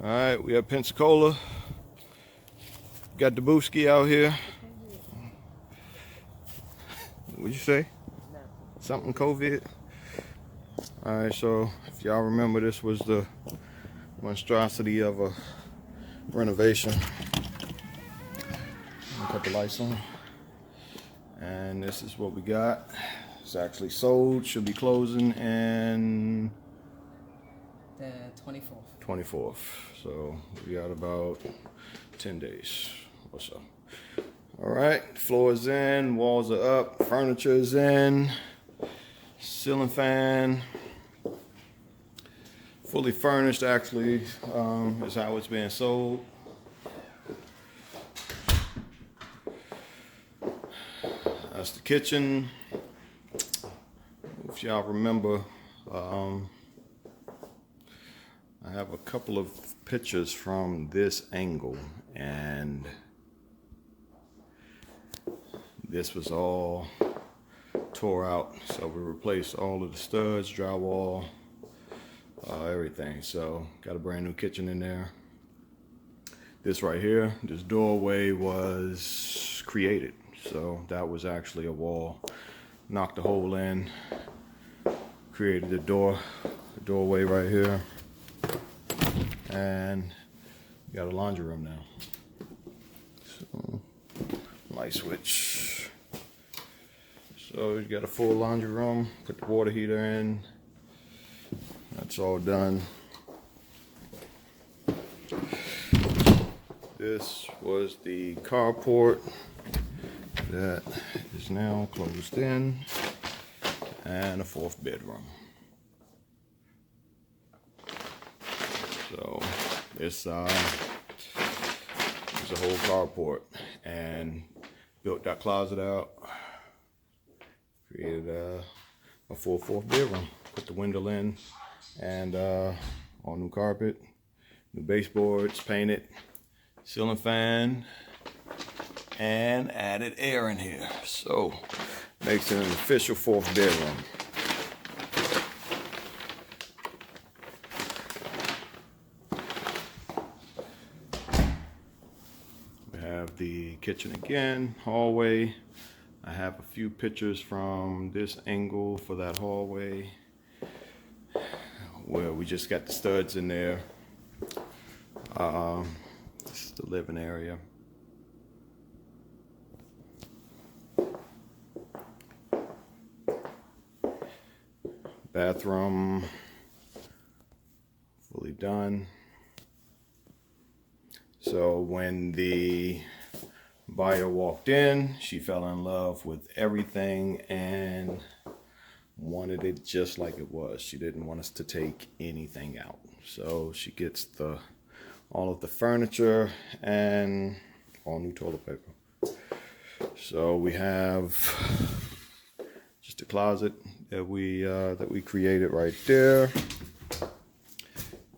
Alright, we have Pensacola. Got the Booski out here. What'd you say? Something COVID? Alright, so if y'all remember, this was the monstrosity of a renovation. Cut the lights on. And this is what we got. It's actually sold. Should be closing in the 24th. 24th. So we got about 10 days or so. All right, floor's in, walls are up, furniture's in, ceiling fan, fully furnished actually, is how it's being sold. That's the kitchen. If y'all remember, I have a couple of pictures from this angle, and this was all tore out, so we replaced all of the studs, drywall, everything. So got a brand new kitchen in there. This right here, this doorway was created, so that was actually a wall. Knocked a hole in, created the doorway right here, and we got a laundry room now. So light switch. So you got a full laundry room. Put the water heater in. That's all done. This was the carport that is now closed in, and a fourth bedroom. So this is a whole carport, and built that closet out, created a full fourth bedroom, put the window in, and all new carpet, new baseboards, painted, ceiling fan, and added air in here. So makes it an official fourth bedroom. We have the kitchen again, hallway. I have a few pictures from this angle for that hallway where we just got the studs in there. This is the living area. Bathroom, fully done. So when the buyer walked in, she fell in love with everything and wanted it just like it was. She didn't want us to take anything out. So she gets all of the furniture and all new toilet paper. So we have just a closet that we created right there.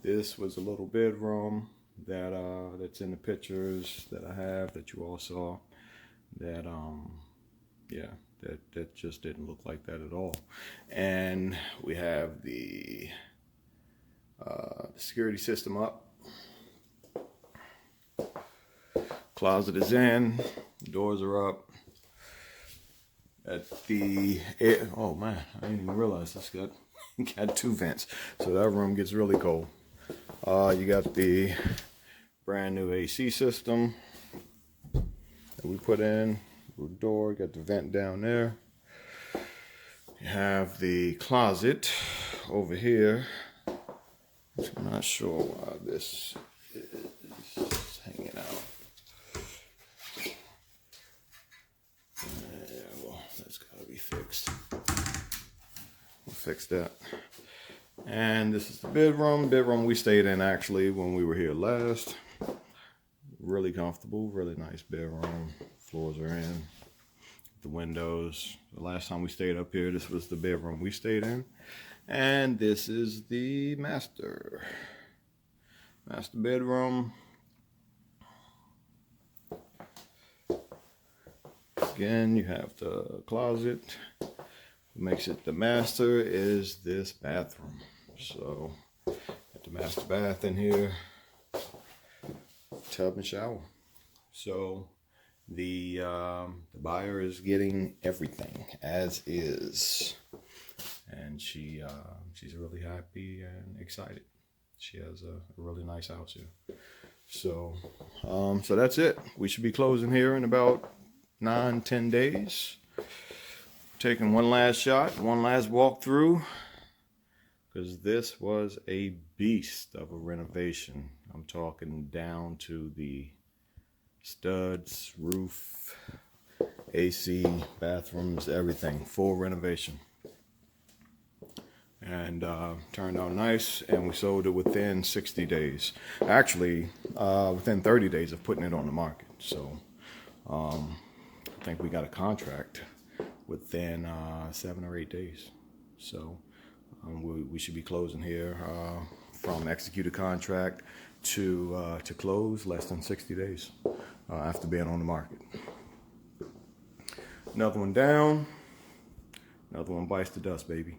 This was a little bedroom that's in the pictures that I have that you all saw. That that just didn't look like that at all. And we have the security system up. Closet is in. Doors are up. Oh man, I didn't even realize this got two vents, so that room gets really cold. You got the brand new AC system that we put in. The door, got the vent down there. You have the closet over here. I'm not sure why this is hanging out. That's gotta be fixed. We'll fix that. And this is the bedroom we stayed in actually when we were here last. Really comfortable, really nice bedroom. Floors are in, the windows. The last time we stayed up here, this was the bedroom we stayed in. And this is the master bedroom. Again, you have the closet. What makes it the master is this bathroom. So, got the master bath in here. tub and shower. So the buyer is getting everything as is, and she's really happy and excited. She has a really nice house here. So so that's it. We should be closing here in about 9-10 days. Taking one last shot, one last walkthrough, because this was a beast of a renovation. I'm talking down to the studs, roof, AC, bathrooms, everything. Full renovation. And turned out nice, and we sold it within 60 days. Actually, within 30 days of putting it on the market. So I think we got a contract within 7 or 8 days. So we should be closing here from executed contract to close less than 60 days after being on the market. Another one down, another one bites the dust, baby.